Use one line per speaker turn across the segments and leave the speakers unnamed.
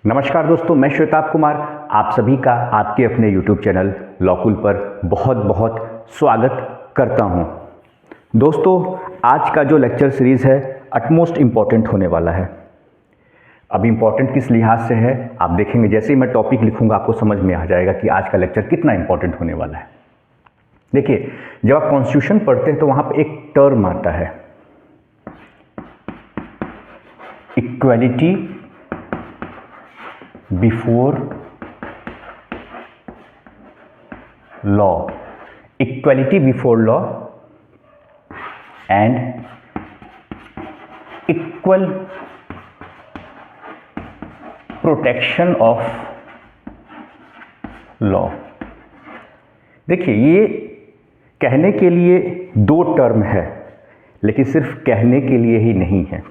नमस्कार दोस्तों, मैं श्वेताब कुमार आप सभी का आपके अपने YouTube चैनल लॉकुल पर बहुत बहुत स्वागत करता हूं। दोस्तों, आज का जो लेक्चर सीरीज़ है अटमोस्ट इम्पॉर्टेंट होने वाला है। अब इम्पॉर्टेंट किस लिहाज से है आप देखेंगे। जैसे ही मैं टॉपिक लिखूंगा आपको समझ में आ जाएगा कि आज का लेक्चर कितना इम्पॉर्टेंट होने वाला है। देखिए, जब आप कॉन्स्टिट्यूशन पढ़ते हैं तो वहाँ पर एक टर्म आता है, equality before law, equality before law and equal protection of law. देखिए, ये कहने के लिए दो टर्म है, लेकिन सिर्फ कहने के लिए ही नहीं है।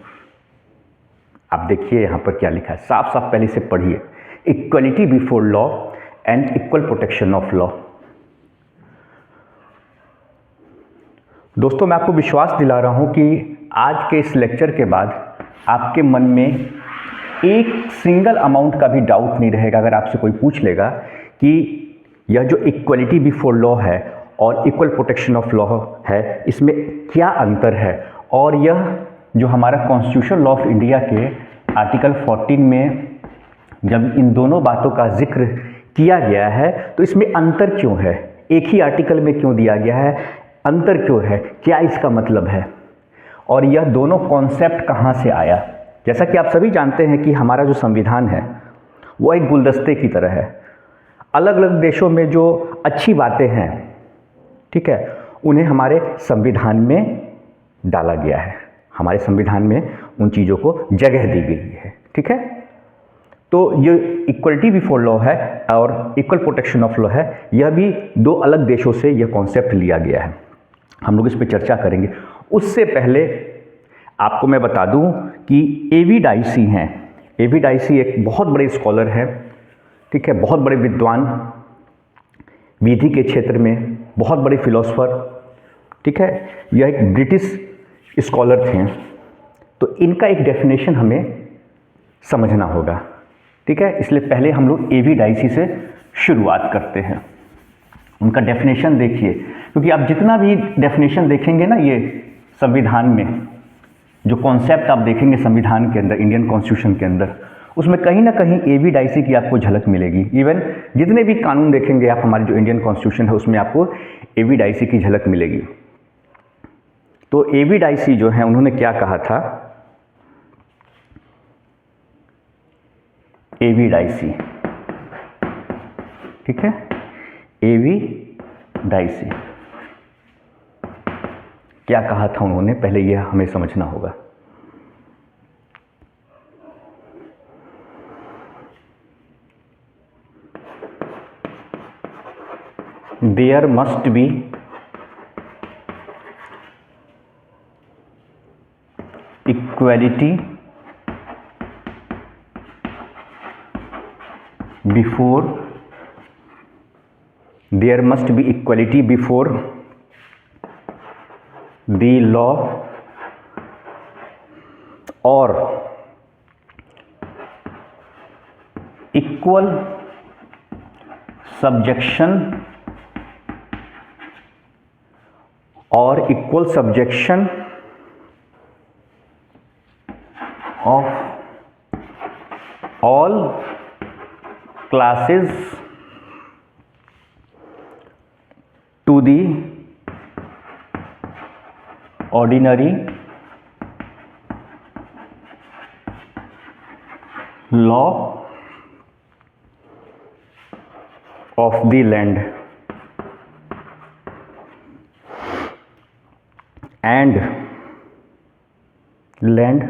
आप देखिए यहां पर क्या लिखा है, साफ साफ पहले से पढ़िए, equality before law and equal protection of law. दोस्तों, मैं आपको विश्वास दिला रहा हूं कि आज के इस लेक्चर के बाद आपके मन में एक सिंगल अमाउंट का भी डाउट नहीं रहेगा। अगर आपसे कोई पूछ लेगा कि यह जो इक्वलिटी बिफोर लॉ है और इक्वल प्रोटेक्शन ऑफ लॉ है, इसमें क्या अंतर है, और यह जो हमारा कॉन्स्टिट्यूशन लॉ ऑफ इंडिया के आर्टिकल 14 में जब इन दोनों बातों का जिक्र किया गया है तो इसमें अंतर क्यों है, एक ही आर्टिकल में क्यों दिया गया है, अंतर क्यों है, क्या इसका मतलब है, और यह दोनों कॉन्सेप्ट कहाँ से आया। जैसा कि आप सभी जानते हैं कि हमारा जो संविधान है वो एक गुलदस्ते की तरह है। अलग अलग देशों में जो अच्छी बातें हैं, ठीक है, उन्हें हमारे संविधान में डाला गया है, हमारे संविधान में उन चीज़ों को जगह दी गई है। ठीक है, तो ये इक्वलिटी बिफोर लॉ है और इक्वल प्रोटेक्शन ऑफ लॉ है, यह भी दो अलग देशों से यह कॉन्सेप्ट लिया गया है। हम लोग इस पर चर्चा करेंगे। उससे पहले आपको मैं बता दूं कि एवी डाइसी हैं। एवी डाइसी एक बहुत बड़े स्कॉलर हैं, ठीक है, बहुत बड़े विद्वान, विधि के क्षेत्र में बहुत बड़े फिलोसोफर, ठीक है, यह एक ब्रिटिश स्कॉलर थे। तो इनका एक डेफिनेशन हमें समझना होगा, ठीक है, इसलिए पहले हम लोग एवी डाइसी से शुरुआत करते हैं। उनका डेफिनेशन देखिए, क्योंकि आप जितना भी डेफिनेशन देखेंगे ना ये संविधान में, जो कॉन्सेप्ट आप देखेंगे संविधान के अंदर, इंडियन कॉन्स्टिट्यूशन के अंदर, उसमें कहीं ना कहीं एवी डाइसी की आपको झलक मिलेगी। इवन जितने भी कानून देखेंगे आप, हमारे जो इंडियन कॉन्स्टिट्यूशन है उसमें आपको एवी डाइसी की झलक मिलेगी। तो एवी डाइसी जो है उन्होंने क्या कहा था, एवी डाइसी, ठीक है, एवी डाइसी क्या कहा था उन्होंने, पहले यह हमें समझना होगा। There must be equality before, there must be equality before the law और equal subjection of all classes to the ordinary law of the land and land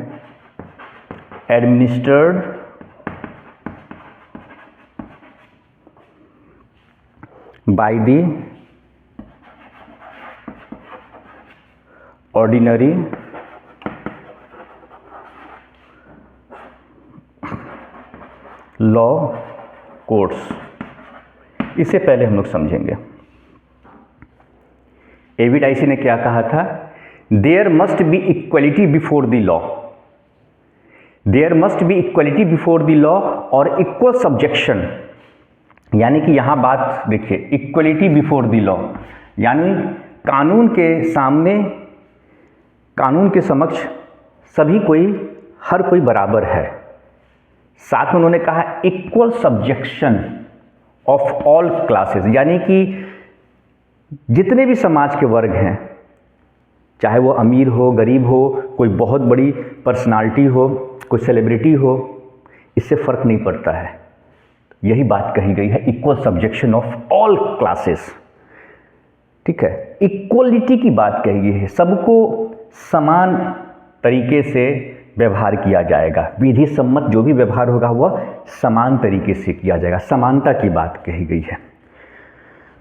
administered by the ordinary law courts। इससे पहले हम लोग समझेंगे एवी dicey ने क्या कहा था, there must be equality before the law. There must be equality before the law और इक्वल सब्जेक्शन, यानी कि यहाँ बात देखिए, इक्वलिटी बिफोर द लॉ यानी कानून के सामने, कानून के समक्ष सभी कोई, हर कोई बराबर है। साथ में उन्होंने कहा equal subjection of all classes, यानी कि जितने भी समाज के वर्ग हैं, चाहे वो अमीर हो, गरीब हो, कोई बहुत बड़ी पर्सनालिटी हो, कोई सेलिब्रिटी हो, इससे फर्क नहीं पड़ता है। यही बात कही गई है, equal subjection of all classes. ठीक है, इक्वलिटी की बात कही गई है, सबको समान तरीके से व्यवहार किया जाएगा, विधि सम्मत जो भी व्यवहार होगा वह समान तरीके से किया जाएगा, समानता की बात कही गई है।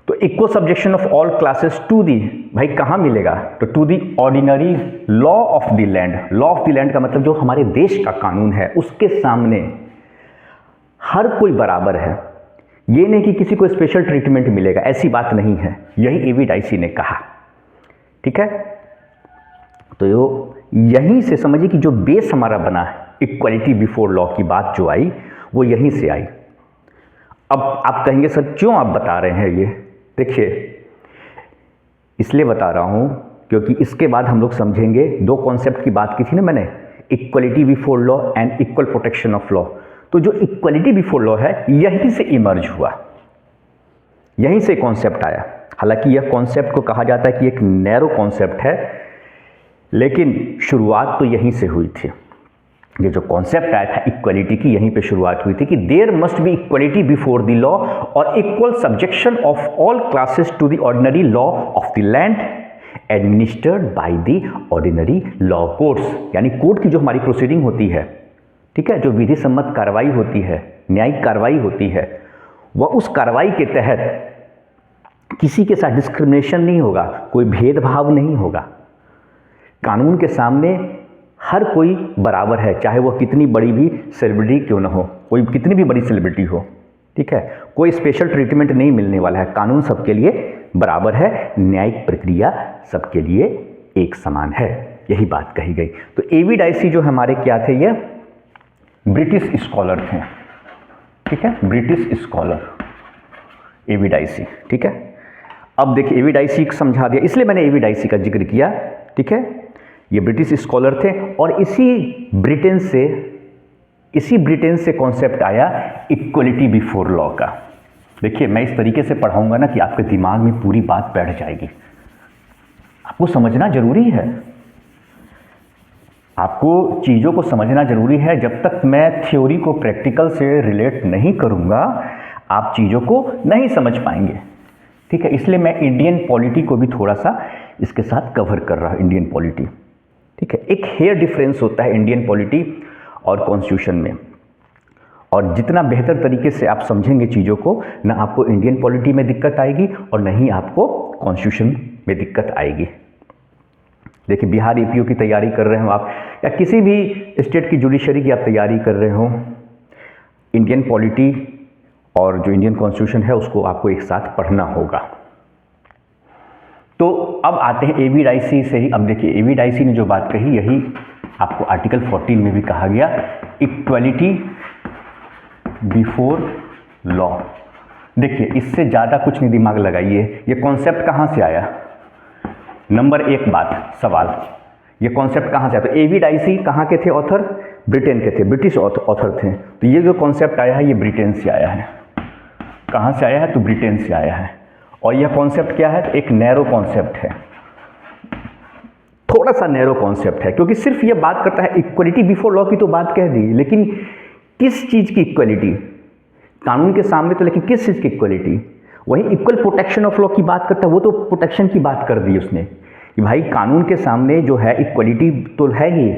तो equal subjection of all classes to the, भाई कहाँ मिलेगा, तो to the ordinary law of the land. Law of the land का मतलब जो हमारे देश का कानून है, उसके सामने हर कोई बराबर है। ये नहीं कि किसी को स्पेशल ट्रीटमेंट मिलेगा, ऐसी बात नहीं है, यही एवी डाइसी ने कहा। ठीक है, तो यहीं से समझिए कि जो बेस हमारा बना है इक्वलिटी बिफोर लॉ की बात जो आई वो यहीं से आई। अब आप कहेंगे सर क्यों आप बता रहे हैं ये, देखिए इसलिए बता रहा हूँ क्योंकि इसके बाद हम लोग समझेंगे, दो कॉन्सेप्ट की बात की थी ना मैंने, equality before law and equal protection of law. तो जो इक्वलिटी बिफोर लॉ है यहीं से इमर्ज हुआ, यहीं से कॉन्सेप्ट आया। हालांकि यह कॉन्सेप्ट को कहा जाता है कि एक नैरो कॉन्सेप्ट है, लेकिन शुरुआत तो यहीं से हुई थी। ये जो कॉन्सेप्ट आया था इक्वलिटी की, यहीं पे शुरुआत हुई थी कि there must be equality before the law और equal subjection of all classes to the ordinary law of the land administered by the ordinary law courts. यानी कोर्ट की जो हमारी प्रोसीडिंग होती है, ठीक है, जो विधि सम्मत कार्रवाई होती है, न्यायिक कार्रवाई होती है, वह उस कार्रवाई के तहत किसी के साथ डिस्क्रिमिनेशन नहीं होगा, कोई भेदभाव नहीं होगा। कानून के सामने हर कोई बराबर है, चाहे वह कितनी बड़ी भी सेलिब्रिटी क्यों ना हो, कोई कितनी भी बड़ी सेलिब्रिटी हो। ठीक है, कोई स्पेशल ट्रीटमेंट नहीं मिलने वाला है, कानून सबके लिए बराबर है, न्यायिक प्रक्रिया सबके लिए एक समान है, यही बात कही गई। तो एवी डाइसी जो हमारे क्या थे, ये ब्रिटिश स्कॉलर थे। ठीक है, ब्रिटिश स्कॉलर एवी डाइसी। ठीक है, अब देखिए एवी डाइसी को समझा दिया, इसलिए मैंने एवी डाइसी का जिक्र किया। ठीक है, ये ब्रिटिश स्कॉलर थे और इसी ब्रिटेन से कॉन्सेप्ट आया इक्वलिटी बिफोर लॉ का। देखिए मैं इस तरीके से पढ़ाऊंगा ना कि आपके दिमाग में पूरी बात बैठ जाएगी। आपको समझना जरूरी है, आपको चीज़ों को समझना जरूरी है। जब तक मैं थ्योरी को प्रैक्टिकल से रिलेट नहीं करूंगा, आप चीज़ों को नहीं समझ पाएंगे। ठीक है, इसलिए मैं इंडियन पॉलिटी को भी थोड़ा सा इसके साथ कवर कर रहा हूँ, इंडियन पॉलिटी। ठीक है, एक हेयर डिफरेंस होता है इंडियन पॉलिटी और कॉन्स्टिट्यूशन में, और जितना बेहतर तरीके से आप समझेंगे चीज़ों को, ना आपको इंडियन पॉलिटी में दिक्कत आएगी और ना ही आपको कॉन्स्टिट्यूशन में दिक्कत आएगी। देखिए बिहार ईपीओ की तैयारी कर रहे हो आप, या किसी भी स्टेट की जुडिशरी की आप तैयारी कर रहे हो, इंडियन पॉलिटी और जो इंडियन कॉन्स्टिट्यूशन है उसको आपको एक साथ पढ़ना होगा। तो अब आते हैं एवी डाइसी से ही। अब देखिए एवी डाइसी ने जो बात कही, यही आपको आर्टिकल 14 में भी कहा गया, इक्वलिटी बिफोर लॉ। देखिए इससे ज़्यादा कुछ नहीं दिमाग लगाइए, ये कॉन्सेप्ट कहाँ से आया। नंबर एक बात, सवाल, ये कॉन्सेप्ट कहाँ से आया। तो एवी डाइसी कहाँ के थे ऑथर, ब्रिटेन के थे, ब्रिटिश ऑथर थे। तो ये जो कॉन्सेप्ट आया है ये ब्रिटेन से आया है। कहाँ से आया है, तो ब्रिटेन से आया है। और यह कॉन्सेप्ट क्या है, तो एक नैरो कॉन्सेप्ट है, थोड़ा सा नैरो कॉन्सेप्ट है, क्योंकि सिर्फ ये बात करता है इक्वलिटी बिफोर लॉ की तो बात कह दी, लेकिन किस चीज़ की इक्वलिटी, कानून के सामने तो, लेकिन किस चीज़ की इक्वलिटी। वही इक्वल प्रोटेक्शन ऑफ लॉ की बात करता है, वो तो प्रोटेक्शन की बात कर दी उसने कि भाई कानून के सामने जो है इक्वलिटी तो है ही,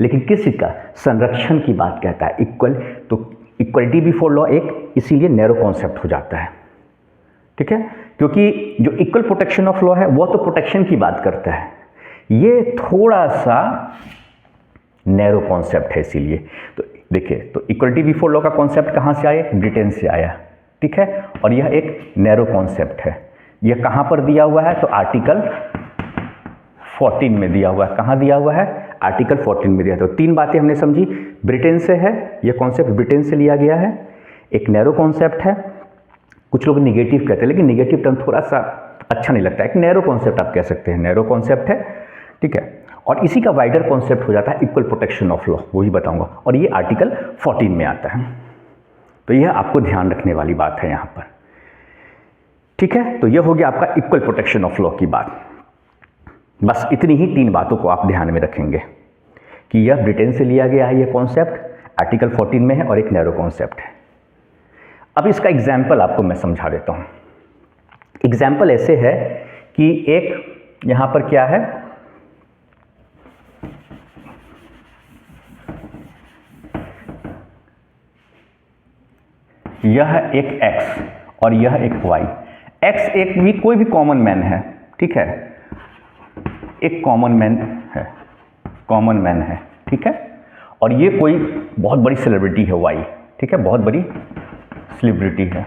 लेकिन किस चीज़ का, संरक्षण की बात कहता है इक्वल। तो इक्वलिटी बिफोर लॉ एक इसीलिए नैरो कॉन्सेप्ट हो जाता है। ठीक है, क्योंकि जो इक्वल प्रोटेक्शन ऑफ लॉ है वो तो प्रोटेक्शन की बात करता है, ये थोड़ा सा नैरो कॉन्सेप्ट है इसीलिए। तो देखिए, तो इक्वलिटी बिफोर लॉ का कॉन्सेप्ट कहाँ से आया, ब्रिटेन से आया। ठीक है, और यह एक नैरो कॉन्सेप्ट है। यह कहाँ पर दिया हुआ है, तो आर्टिकल 14 में दिया हुआ है। कहाँ दिया हुआ है, आर्टिकल 14 में दिया था। तो 3 बातें हमने समझी, ब्रिटेन से है, यह कॉन्सेप्ट ब्रिटेन से लिया गया है, एक नैरो कॉन्सेप्ट है, कुछ लोग निगेटिव कहते हैं लेकिन निगेटिव टर्म थोड़ा सा अच्छा नहीं लगता है, एक नैरो कॉन्सेप्ट आप कह सकते हैं, नैरो कॉन्सेप्ट है, ठीक है। और इसी का वाइडर कॉन्सेप्ट हो जाता है इक्वल प्रोटेक्शन ऑफ लॉ, वही बताऊंगा, और ये आर्टिकल 14 में आता है। तो यह आपको ध्यान रखने वाली बात है यहाँ पर, ठीक है। तो यह हो गया आपका इक्वल प्रोटेक्शन ऑफ लॉ की बात। बस इतनी ही 3 बातों को आप ध्यान में रखेंगे कि यह ब्रिटेन से लिया गया है, यह कॉन्सेप्ट आर्टिकल 14 में है और एक नैरो कॉन्सेप्ट है। अब इसका एग्जाम्पल आपको मैं समझा देता हूँ। एग्जाम्पल ऐसे है कि एक यहाँ पर क्या है, यह एक x और यह एक y। x एक भी कोई भी कॉमन मैन है, ठीक है, एक कॉमन मैन है, ठीक है। और ये कोई बहुत बड़ी सेलिब्रिटी है y, ठीक है, बहुत बड़ी सेलिब्रिटी है।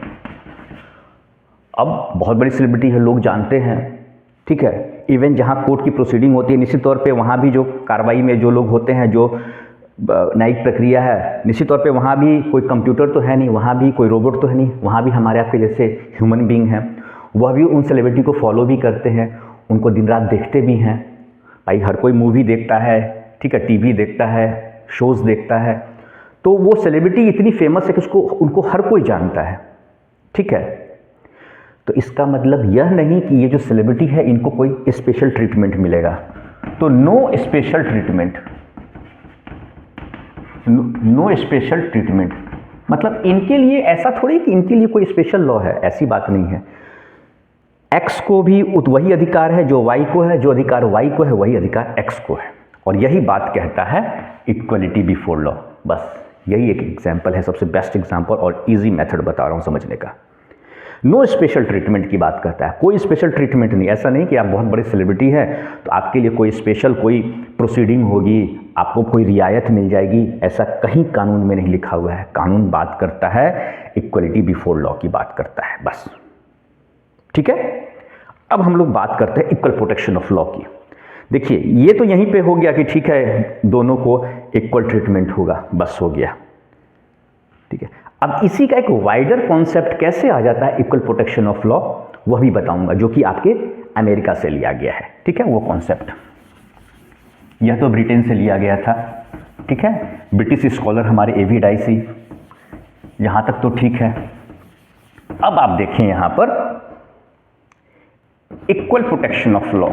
अब बहुत बड़ी सेलिब्रिटी है, लोग जानते हैं, ठीक है। इवन जहाँ कोर्ट की प्रोसीडिंग होती है, निश्चित तौर पे वहाँ भी जो कार्रवाई में जो लोग होते हैं, जो न्यायिक प्रक्रिया है, निश्चित तौर पे वहाँ भी कोई कंप्यूटर तो है नहीं, वहाँ भी कोई रोबोट तो है नहीं, वहाँ भी हमारे आपके जैसे ह्यूमन बीइंग हैं, वह भी उन सेलिब्रिटी को फॉलो भी करते हैं, उनको दिन रात देखते भी हैं। भाई हर कोई मूवी देखता है, ठीक है, टीवी देखता है, शोज़ देखता है, तो वो सेलिब्रिटी इतनी फेमस है कि उनको हर कोई जानता है, ठीक है। तो इसका मतलब यह नहीं कि ये जो सेलिब्रिटी है इनको कोई स्पेशल ट्रीटमेंट मिलेगा। तो नो स्पेशल ट्रीटमेंट मतलब इनके लिए ऐसा थोड़ी कि इनके लिए कोई स्पेशल लॉ है, ऐसी बात नहीं है। एक्स को भी वही अधिकार है जो वाई को है, जो अधिकार वाई को है वही अधिकार एक्स को है, और यही बात कहता है इक्वलिटी बिफोर लॉ। बस यही एक एग्जाम्पल है, सबसे बेस्ट एग्जाम्पल और इजी मेथड बता रहा हूँ समझने का। नो स्पेशल ट्रीटमेंट की बात करता है, कोई स्पेशल ट्रीटमेंट नहीं। ऐसा नहीं कि आप बहुत बड़े सेलिब्रिटी है तो आपके लिए कोई स्पेशल कोई प्रोसीडिंग होगी, आपको कोई रियायत मिल जाएगी, ऐसा कहीं कानून में नहीं लिखा हुआ है। कानून बात करता है इक्वलिटी बिफोर लॉ की बात करता है, बस, ठीक है। अब हम लोग बात करते हैं इक्वल प्रोटेक्शन ऑफ लॉ की। देखिए ये तो यहीं पे हो गया कि ठीक है दोनों को इक्वल ट्रीटमेंट होगा, बस हो गया, ठीक है। अब इसी का एक वाइडर कॉन्सेप्ट कैसे आ जाता है इक्वल प्रोटेक्शन ऑफ लॉ, वह भी बताऊंगा, जो कि आपके अमेरिका से लिया गया है, ठीक है। वो कॉन्सेप्ट यह तो ब्रिटेन से लिया गया था, ठीक है। ब्रिटिश स्कॉलर हमारे एवी डाइसी, यहां तक तो ठीक है। अब आप देखें यहां पर equal protection of law,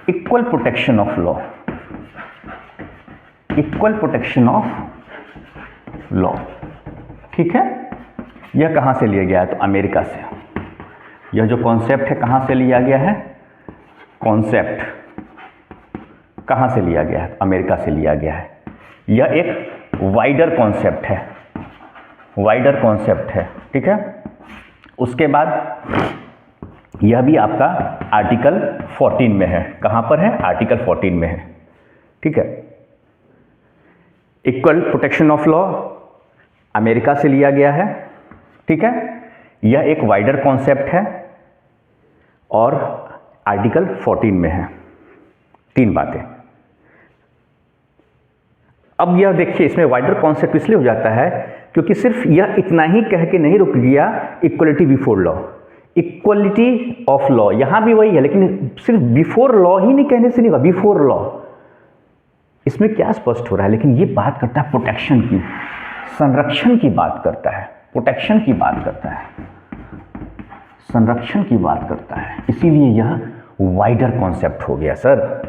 equal protection of law, equal protection of law, ठीक है। यह कहां से लिया गया है, तो अमेरिका से। यह जो कॉन्सेप्ट है कहां से लिया गया है, कॉन्सेप्ट कहां से लिया गया है, अमेरिका से लिया गया है। यह एक वाइडर कॉन्सेप्ट है, वाइडर कॉन्सेप्ट है, ठीक है। उसके बाद यह भी आपका आर्टिकल 14 में है। कहां पर है, आर्टिकल 14 में है, ठीक है। Equal protection of law America से लिया गया है, ठीक है। यह एक वाइडर कॉन्सेप्ट है और आर्टिकल 14 में है। 3 बातें। अब यह देखिए इसमें वाइडर कॉन्सेप्ट इसलिए हो जाता है क्योंकि सिर्फ यह इतना ही कह के नहीं रुक गया equality before law, equality of law, यहां भी वही है, लेकिन सिर्फ बिफोर लॉ ही नहीं कहने से नहीं होगा, बिफोर लॉ। इसमें क्या स्पष्ट हो रहा है, लेकिन ये बात करता है प्रोटेक्शन की, संरक्षण की बात करता है, प्रोटेक्शन की बात करता है, संरक्षण की बात करता है। इसीलिए यह वाइडर कॉन्सेप्ट हो गया सर,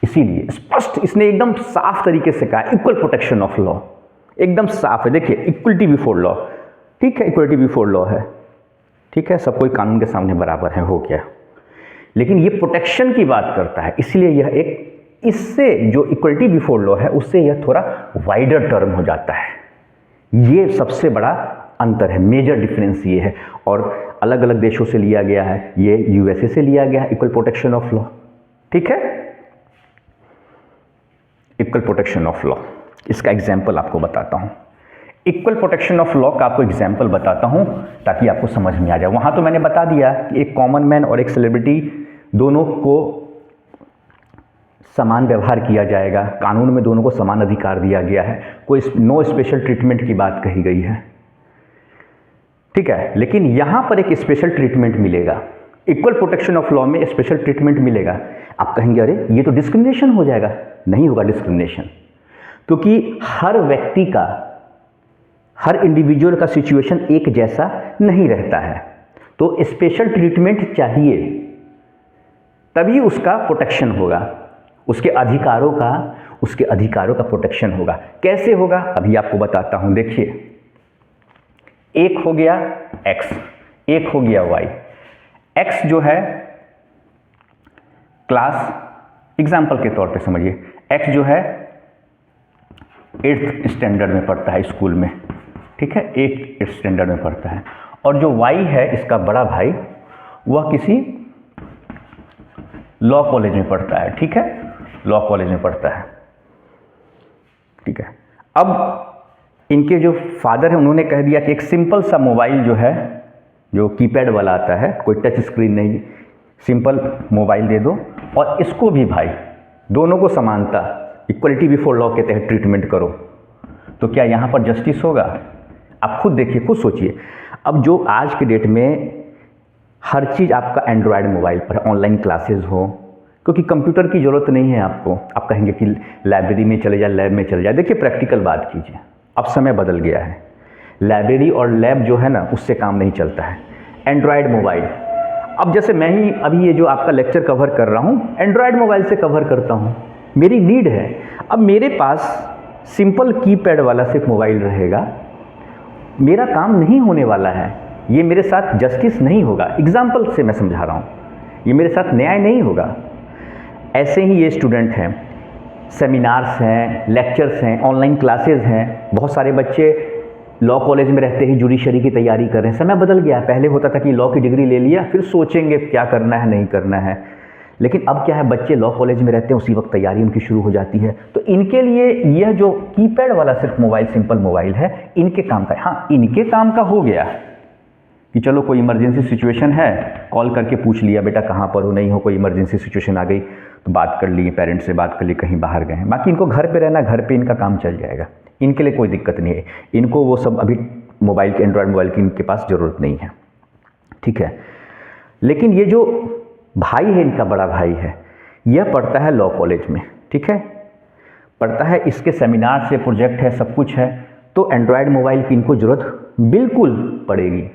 इसीलिए स्पष्ट इसने एकदम साफ तरीके से कहा इक्वल प्रोटेक्शन ऑफ लॉ, एकदम साफ है। देखिए इक्वलिटी बिफोर लॉ, ठीक है, इक्वलिटी बिफोर लॉ है, ठीक है, सब कोई कानून के सामने बराबर है, हो गया। लेकिन ये प्रोटेक्शन की बात करता है, इसलिए यह एक, इससे जो इक्वलिटी बिफोर लॉ है उससे यह थोड़ा वाइडर टर्म हो जाता है। ये सबसे बड़ा अंतर है, मेजर डिफरेंस ये है। और अलग अलग देशों से लिया गया है, ये यूएसए से लिया गया है इक्वल प्रोटेक्शन ऑफ लॉ, ठीक है, इक्वल प्रोटेक्शन ऑफ लॉ। इसका एग्जाम्पल आपको बताता हूं, इक्वल प्रोटेक्शन ऑफ लॉ का आपको एग्जाम्पल बताता हूं ताकि आपको समझ में आ जाए। वहां तो मैंने बता दिया कि एक कॉमन मैन और एक सेलिब्रिटी दोनों को समान व्यवहार किया जाएगा, कानून में दोनों को समान अधिकार दिया गया है, कोई नो स्पेशल ट्रीटमेंट की बात कही गई है, ठीक है। लेकिन यहाँ पर एक स्पेशल ट्रीटमेंट मिलेगा, इक्वल प्रोटेक्शन ऑफ लॉ में स्पेशल ट्रीटमेंट मिलेगा। आप कहेंगे अरे ये तो डिस्क्रिमिनेशन हो जाएगा। नहीं होगा डिस्क्रिमिनेशन, क्योंकि हर व्यक्ति का, हर इंडिविजुअल का सिचुएशन एक जैसा नहीं रहता है, तो स्पेशल ट्रीटमेंट चाहिए, तभी उसका प्रोटेक्शन होगा, उसके अधिकारों का प्रोटेक्शन होगा। कैसे होगा अभी आपको बताता हूं। देखिए, एक हो गया x, एक हो गया y। x जो है क्लास, एग्जाम्पल के तौर पे समझिए, x जो है 8th स्टैंडर्ड में पढ़ता है स्कूल में, ठीक है, 8th स्टैंडर्ड में पढ़ता है। और जो y है इसका बड़ा भाई, वह किसी लॉ कॉलेज में पढ़ता है, ठीक है, लॉ कॉलेज में पढ़ता है, ठीक है। अब इनके जो फादर हैं उन्होंने कह दिया कि एक सिंपल सा मोबाइल जो है, जो कीपैड वाला आता है, कोई टच स्क्रीन नहीं, सिंपल मोबाइल दे दो, और इसको भी भाई दोनों को समानता, इक्वलिटी बिफोर लॉ के तहत ट्रीटमेंट करो। तो क्या यहाँ पर जस्टिस होगा? आप खुद देखिए, खुद सोचिए। अब जो आज के डेट में हर चीज़ आपका एंड्रॉयड मोबाइल पर है, ऑनलाइन क्लासेस हो, क्योंकि कंप्यूटर की ज़रूरत नहीं है आपको। आप कहेंगे कि लाइब्रेरी में चले जाए, लैब में चले जाए। देखिए प्रैक्टिकल बात कीजिए, अब समय बदल गया है, लाइब्रेरी और लैब जो है ना, उससे काम नहीं चलता है। एंड्रॉयड मोबाइल, अब जैसे मैं ही अभी ये जो आपका लेक्चर कवर कर रहा हूँ, एंड्रॉयड मोबाइल से कवर करता हूँ, मेरी नीड है। अब मेरे पास सिंपल कीपैड वाला सिर्फ मोबाइल रहेगा, मेरा काम नहीं होने वाला है, ये मेरे साथ जस्टिस नहीं होगा। एग्जाम्पल से मैं समझा रहा हूँ, ये मेरे साथ न्याय नहीं होगा। ऐसे ही ये स्टूडेंट हैं, सेमिनार्स हैं, लेक्चर्स हैं, ऑनलाइन क्लासेस हैं, बहुत सारे बच्चे लॉ कॉलेज में रहते ही जुडिशरी की तैयारी कर रहे हैं। समय बदल गया है, पहले होता था कि लॉ की डिग्री ले लिया फिर सोचेंगे क्या करना है नहीं करना है, लेकिन अब क्या है, बच्चे लॉ कॉलेज में रहते हैं, उसी वक्त तैयारी उनकी शुरू हो जाती है। तो इनके लिए यह जो कीपैड वाला सिर्फ मोबाइल, सिंपल मोबाइल है, इनके काम का, हाँ इनके काम का हो गया कि चलो कोई इमरजेंसी सिचुएशन है, कॉल करके पूछ लिया बेटा कहाँ पर हो, नहीं हो, कोई इमरजेंसी सिचुएशन आ गई तो बात कर ली, पेरेंट्स से बात कर ली, कहीं बाहर गए हैं। बाकी इनको घर पे रहना, घर पे इनका काम चल जाएगा, इनके लिए कोई दिक्कत नहीं है। इनको वो सब अभी मोबाइल के, एंड्रॉयड मोबाइल की इनके पास ज़रूरत नहीं है, ठीक है। लेकिन ये जो भाई है, इनका बड़ा भाई है, यह पढ़ता है लॉ कॉलेज में, ठीक है, पढ़ता है, इसके सेमिनार से प्रोजेक्ट है, सब कुछ है, तो एंड्रॉयड मोबाइल की इनको ज़रूरत बिल्कुल पड़ेगी,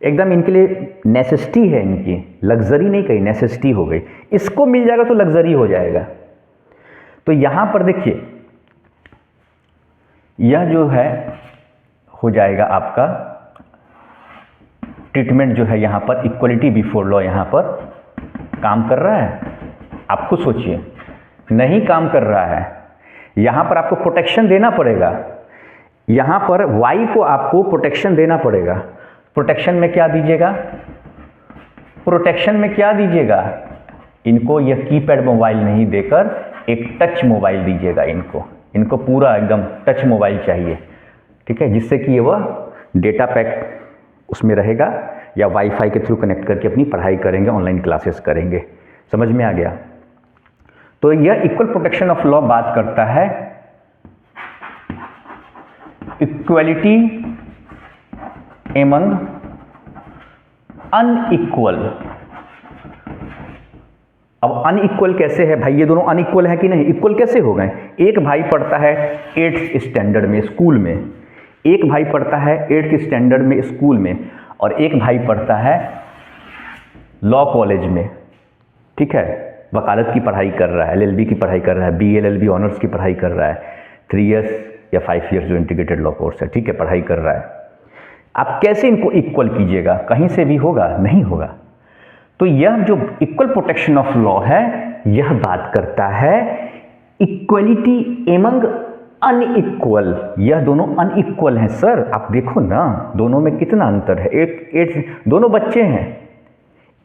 एकदम इनके लिए नेसेसिटी है, इनकी लग्जरी नहीं कही, नेसेसिटी हो गई। इसको मिल जाएगा तो लग्जरी हो जाएगा। तो यहाँ पर देखिए, यह जो है हो जाएगा आपका ट्रीटमेंट जो है, यहाँ पर इक्वलिटी बिफोर लॉ यहाँ पर काम कर रहा है। आप खुद सोचिए, नहीं काम कर रहा है। यहाँ पर आपको प्रोटेक्शन देना पड़ेगा, यहाँ पर वाई को आपको प्रोटेक्शन देना पड़ेगा। प्रोटेक्शन में क्या दीजिएगा? प्रोटेक्शन में क्या दीजिएगा? इनको यह कीपैड मोबाइल नहीं देकर एक टच मोबाइल दीजिएगा। इनको पूरा एकदम टच मोबाइल चाहिए, ठीक है, जिससे कि वह डेटा पैक उसमें रहेगा या वाईफाई के थ्रू कनेक्ट करके अपनी पढ़ाई करेंगे, ऑनलाइन क्लासेस करेंगे। समझ में आ गया? तो यह इक्वल प्रोटेक्शन ऑफ लॉ बात करता है इक्वलिटी एमंग अनइक्वल। अब अनइक्वल कैसे है भाई? ये दोनों अनइक्वल है कि नहीं? इक्वल कैसे हो गए? एक भाई पढ़ता है 8th स्टैंडर्ड में स्कूल में, एक भाई पढ़ता है 8th स्टैंडर्ड में स्कूल में, और एक भाई पढ़ता है लॉ कॉलेज में, ठीक है, वकालत की पढ़ाई कर रहा है, LLB की पढ़ाई कर रहा है, BA LLB ऑनर्स की पढ़ाई कर रहा है, 3 इयर्स या 5 इयर्स जो इंटीग्रेटेड लॉ कोर्स है, ठीक है, पढ़ाई कर रहा है। आप कैसे इनको इक्वल कीजिएगा? कहीं से भी होगा? नहीं होगा। तो यह जो इक्वल प्रोटेक्शन ऑफ लॉ है, यह बात करता है इक्वलिटी एमंग अनइक्वल। यह दोनों अनइक्वल हैं सर, आप देखो ना, दोनों में कितना अंतर है। एक दोनों बच्चे हैं,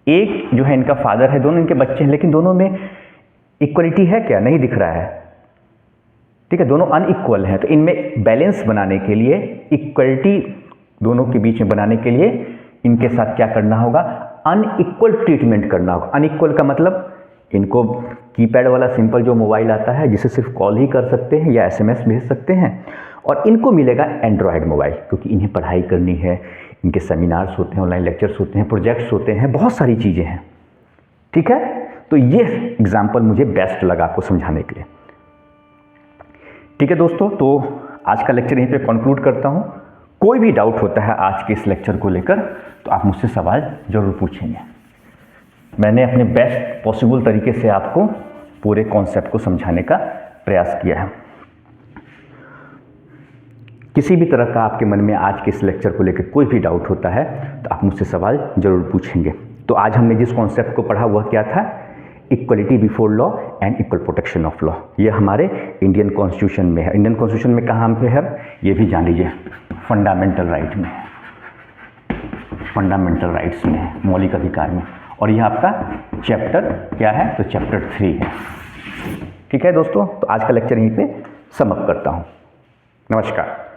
एक जो है इनका फादर है, दोनों इनके बच्चे हैं, लेकिन दोनों में इक्वलिटी है क्या? नहीं दिख रहा है, ठीक है, दोनों अनइक्वल हैं। तो इनमें बैलेंस बनाने के लिए, इक्वलिटी दोनों के बीच में बनाने के लिए इनके साथ क्या करना होगा? अनइक्वल ट्रीटमेंट करना होगा। अनइक्वल का मतलब इनको कीपैड वाला सिंपल जो मोबाइल आता है जिसे सिर्फ कॉल ही कर सकते हैं या एसएमएस भेज सकते हैं, और इनको मिलेगा एंड्रॉयड मोबाइल, क्योंकि इन्हें पढ़ाई करनी है, इनके सेमिनार्स होते हैं, ऑनलाइन लेक्चर्स होते हैं, प्रोजेक्ट्स होते हैं, बहुत सारी चीज़ें हैं। ठीक है, तो ये एग्जाम्पल मुझे बेस्ट लगा आपको समझाने के लिए। ठीक है दोस्तों, तो आज का लेक्चर यहीं पे कंक्लूड करता हूँ। कोई भी डाउट होता है आज के इस लेक्चर को लेकर तो आप मुझसे सवाल ज़रूर पूछेंगे। मैंने अपने बेस्ट पॉसिबल तरीके से आपको पूरे कॉन्सेप्ट को समझाने का प्रयास किया है। किसी भी तरह का आपके मन में आज के इस लेक्चर को लेकर कोई भी डाउट होता है तो आप मुझसे सवाल ज़रूर पूछेंगे। तो आज हमने जिस कॉन्सेप्ट को पढ़ा वह क्या था? Equality before law and equal protection of law. ये हमारे इंडियन कॉन्स्टिट्यूशन में है। इंडियन कॉन्स्टिट्यूशन में कहाँ पे है ये भी जान लीजिए, फंडामेंटल राइट में, फंडामेंटल राइट्स में है, मौलिक अधिकार में। और यह आपका चैप्टर क्या है? तो चैप्टर 3 है। ठीक है दोस्तों, तो आज का लेक्चर यहीं पे समाप्त करता हूँ। नमस्कार।